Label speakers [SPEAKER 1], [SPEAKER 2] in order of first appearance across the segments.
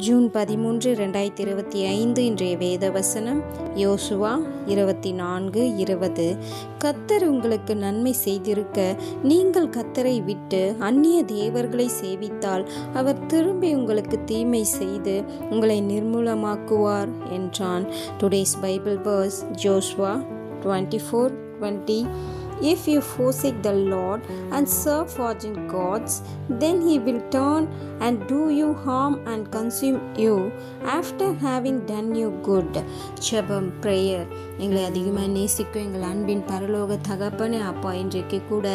[SPEAKER 1] June 13, 2025 இன்றைய வேத வசனம் யோசுவா 24:20. கர்த்தர் உங்களுக்கு நன்மை செய்திருக்க நீங்கள் கர்த்தரை விட்டு அந்நிய தேவர்களை சேவித்தால் அவர் திரும்பி உங்களுக்கு தீமை செய்து உங்களை நிர்மூலமாக்குவார் என்றான். Today's Bible verse Joshua 24:20. If you forsake the Lord and serve foreign gods, then he will turn and do you harm and consume you after having done you good. ஜெபம் prayer. எங்களை அதிகமாக நேசிக்கும் எங்கள் அன்பின் பரலோக தகப்பனே அப்பா, இன்றைக்கு கூட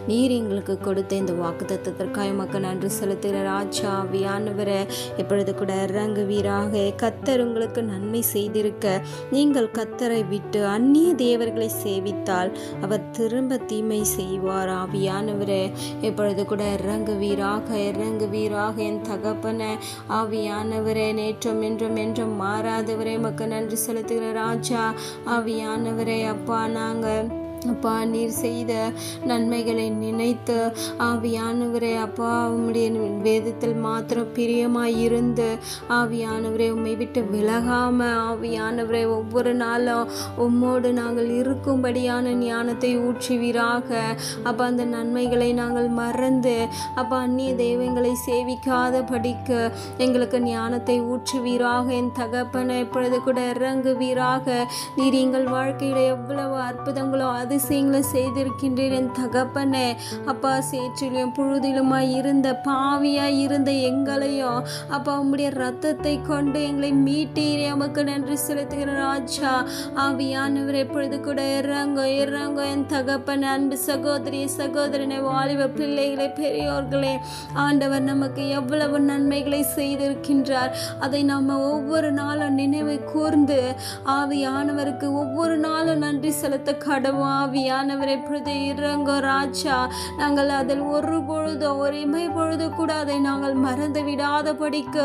[SPEAKER 1] நீர் எங்களுக்கு கொடுத்த இந்த வாக்குத்தத்தத்திற்காக மக்கள் நன்றி செலுத்துகிற ராஜா ஆவியானவரே, இப்பொழுது கூட இறங்குவீராக. கர்த்தர் உங்களுக்கு நன்மை செய்திருக்க நீங்கள் கர்த்தரை விட்டு அந்நிய தேவர்களை சேவித்தால் அவர் திரும்ப தீமை செய்வார். ஆவியானவரே, இப்பொழுது கூட இறங்குவீராக என் தகப்பனே. ஆவியானவரே, நேற்றும் என்றும் என்றும் மாறாதவரே மக்கள் நன்றி செலுத்துகிற ராஜா ஆவியானவரே, அப்பா நீர் செய்த நன்மைகளை நினைத்து ஆவியானவரே அப்பா உம்முடைய வேதத்தில் மாத்திரம் பிரியமாய் இருந்து ஆவியானவரே உம்மை விட்டு விலகாம ஆவியானவரே ஒவ்வொரு நாளும் உம்மோடு நாங்கள் இருக்கும்படியான ஞானத்தை ஊற்றுவீராக. அப்பா அந்த நன்மைகளை நாங்கள் மறந்து அப்பா அந்நிய தெய்வங்களை சேவிக்காத படிக்க எங்களுக்கு ஞானத்தை ஊற்றுவீராக. என் தகப்பனை இப்பொழுது கூட இறங்குவீராக. நீர் எங்கள் வாழ்க்கையில எவ்வளவு அற்புதங்களோ அதிசயங்களை செய்திருக்கின்றேன் என் தகப்பனே. அப்பா சேற்றிலும் புழுதிலுமாய் இருந்த பாவியாய் இருந்த எங்களையும் அப்பா உம்முடைய ரத்தத்தை கொண்டு எங்களை மீட்டீரே, நமக்கு நன்றி செலுத்துகிற ராஜா ஆவியானவர் எப்பொழுது கூட இறங்கோ என் தகப்பனே. அன்பு சகோதரனை வாலிப பிள்ளைகளை பெரியோர்களே, ஆண்டவர் நமக்கு எவ்வளவு நன்மைகளை செய்திருக்கின்றார். அதை நம்ம ஒவ்வொரு நாளும் நினைவை கூர்ந்து ஆவியானவருக்கு ஒவ்வொரு நாளும் நன்றி செலுத்த கடவுள். ஆவியானவரை பொழுது இறங்கோ ராஜா. நாங்கள் அதில் ஒரு இமை பொழுது கூட அதை நாங்கள் மறந்து விடாத படிக்க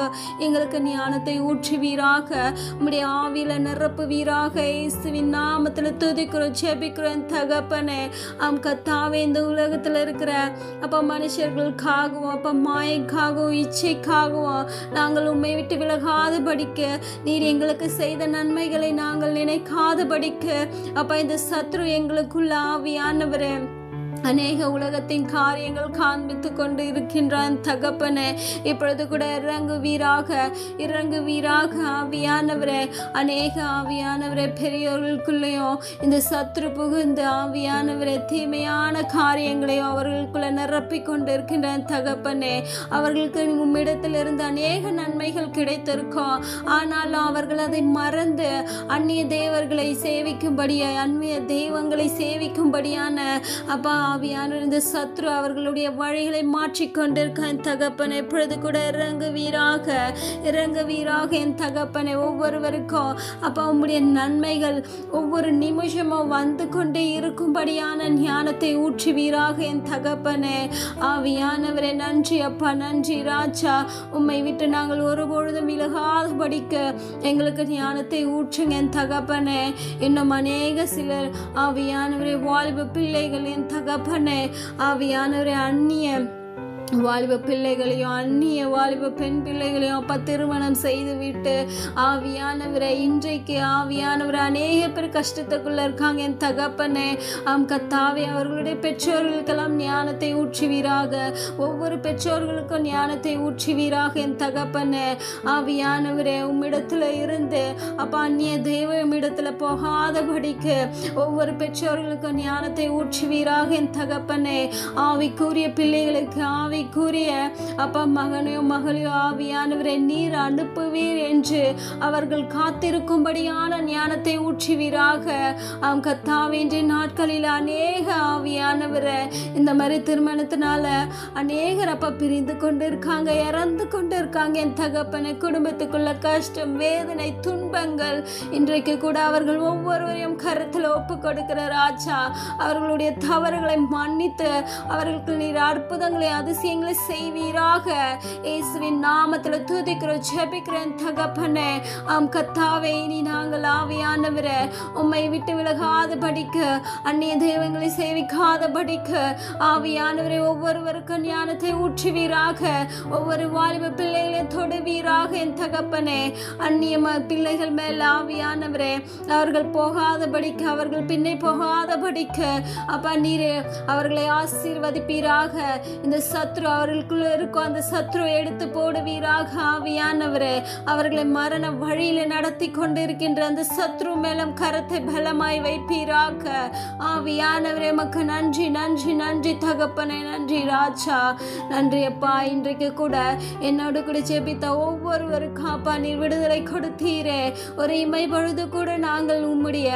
[SPEAKER 1] எங்களுக்கு ஞானத்தை ஊற்றுவீராக. உம்முடைய ஆவியில நிரப்புவீராக. இயேசுவின் நாமத்தில் துதிக்கிறோம் ஜெபிக்கிறோம் தகப்பனே. கர்த்தாவே, இந்த உலகத்தில் இருக்கிற அப்ப மனுஷர்களுக்காகவும் அப்ப மாயக்காகவும் இச்சைக்காகவும் நாங்கள் உம்மை விட்டு விலகாத படிக்க, நீர் எங்களுக்கு செய்த நன்மைகளை நாங்கள் நினைக்காத படிக்க அப்ப இந்த சத்ரு எங்களுக்குள்ள ஆவியானவரே அநேக உலகத்தின் காரியங்கள் காண்பித்து கொண்டு இருக்கின்றான் தகப்பனே. இப்பொழுது கூட இறங்குவீராக ஆவியானவரே. அநேக ஆவியானவரே பெரியோர்களுக்குள்ளேயும் இந்த சத்ரு புகுந்து ஆவியானவரே தீமையான காரியங்களையும் அவர்களுக்குள்ள நிரப்பி கொண்டு இருக்கின்றான் தகப்பனே. அவர்களுக்கு உம்மிடத்தில் இருந்து அநேக நன்மைகள் கிடைத்திருக்கும். ஆனாலும் அவர்கள் அதை மறந்து அந்நிய தேவர்களை சேவிக்கும்படியாய் அந்நிய தெய்வங்களை சேவிக்கும்படியான அப்பா ஆவியான இந்த சத்ரு அவர்களுடைய வழிகளை மாற்றிக்கொண்டிருக்க தகப்பனை இப்பொழுது கூட இறங்குவீராக என் தகப்பனை. ஒவ்வொருவருக்கும் அப்பா உம்முடைய நன்மைகள் ஒவ்வொரு நிமிஷமும் வந்து கொண்டே இருக்கும்படியான ஞானத்தை ஊற்றுவீராக என் தகப்பனே. ஆவியானவரே நன்றி அப்பா, நன்றி ராஜா. உம்மை விட்டு நாங்கள் ஒருபொழுதும் விலகாத படிக்க எங்களுக்கு ஞானத்தை ஊற்றுங்க என் தகப்பனே. இன்னும் அநேக சிலர் ஆவியானவரே வாலிப பிள்ளைகள் என் தகப்பனே ஆவியானவரே அந்நிய வாலிப பிள்ளைகளையும் அந்நிய வாலிப பெண் பிள்ளைகளையும் அப்பா திருமணம் செய்து விட்டு ஆவியானவரை இன்றைக்கு ஆவியானவரை அநேக பேர் கஷ்டத்துக்குள்ள இருக்காங்க என் தகப்பனே. கர்த்தாவே, அவர்களுடைய பெற்றோர்களுக்கெல்லாம் ஞானத்தை ஊற்றுவீராக. ஒவ்வொரு பெற்றோர்களுக்கும் ஞானத்தை ஊற்றுவீராக என் தகப்பனே. ஆவியானவரே உம்மிடத்துல இருந்து அப்பா அந்நிய தெய்வம் இடத்துல போகாதபடிக்கு ஒவ்வொரு பெற்றோர்களுக்கும் ஞானத்தை ஊற்றுவீராக என் தகப்பனே. ஆவிக்குரிய பிள்ளைகளுக்கு கூறிய அப்பா மகனையோ மகளையோ ஆவியானவரை நீர் அனுப்புவீர் என்று அவர்கள் காத்திருக்கும்படியான ஞானத்தை ஊற்றுவீராக. கர்த்தாவே, இன்றைய நாட்களில் அநேக ஆவியானவரை இந்த மாதிரி திருமணத்தினால அநேகர் அப்பா பிரிந்து கொண்டு இருக்காங்க, இறந்து கொண்டு இருக்காங்க என் தகப்பனை. குடும்பத்துக்குள்ள கஷ்டம், வேதனை, துன்பங்கள் இன்றைக்கு கூட அவர்கள் ஒவ்வொருவரையும் கருத்தில் ஒப்பு கொடுக்கிற ராஜா அவர்களுடைய தவறுகளை மன்னித்து அவர்களுக்கு நீர் அற்புதங்களை அதிசயம்
[SPEAKER 2] அதிசயங்களை செய்வீராக. இயேசுவின் நாமத்தில் துதிக்கிறோம், ஜெபிக்கிறேன் தகப்பனே. கத்தாவே, இனி நாங்கள் ஆவியானவரே உம்மை விட்டு விலகாத படிக்க, அந்நிய தெய்வங்களை சேவிக்காத படிக்க ஆவியானவரே ஒவ்வொருவருக்கும் ஞானத்தை ஊற்றுவீராக. ஒவ்வொரு வாலிப பிள்ளைகளை தொடுவீராக என் தகப்பனே. அந்நிய பிள்ளைகள் மேல் ஆவியானவரே அவர்கள் போகாத படிக்க, அவர்கள் பின்னே போகாத படிக்க அப்பா நீரே அவர்களை ஆசீர்வதிப்பீராக. இந்த சத்ரு அவர்களுக்குள்ள இருக்கும் அந்த சத்ரு எடுத்து போடுவீராக ஆவியானவரே. அவர்களை மரண வழியில நடத்தி கொண்டிருக்கின்ற அந்த சத்ரு மேலும் கரத்தை பலமாய் வைப்பீராக ஆவியானவரே. மக்கு நன்றி நன்றி நன்றி தகப்பனே, நன்றி ராஜா, நன்றி அப்பா. இன்றைக்கு கூட என்னோடு கூட ஜெபித்த ஒவ்வொருவருக்கும் அப்பா நீர் விடுதலை கொடுத்தீரே. ஒரு இமை பொழுது கூட நாங்கள் உம்முடைய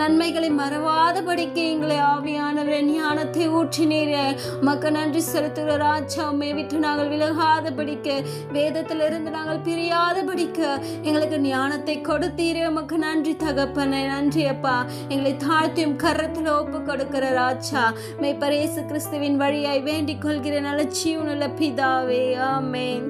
[SPEAKER 2] நன்மைகளை மறவாத படிக்க எங்களை ஆவியானவரே ஞானத்தை ஊற்றினீரே. மக்கு நன்றி செலுத்துகிற ராஜா. உம்மை விட்டு நாங்கள் விலகாத படிக்க, வேதத்திலிருந்து நாங்கள் பிரியாத படிக்க எங்களுக்கு ஞானத்தை கொடுத்தீரே. மக்கு நன்றி தகப்பனே, நன்றி அப்பா. எங்களை தாழ்த்தியும் கரத்தில் ஒப்பு கொடுக்கிற ராஜா மெய்ப்பர் இயேசு கிறிஸ்துவின் வழியாய் வேண்டிக் கொள்கிற நல்ல ஜீவனுள்ள பிதாவே, ஆமென்.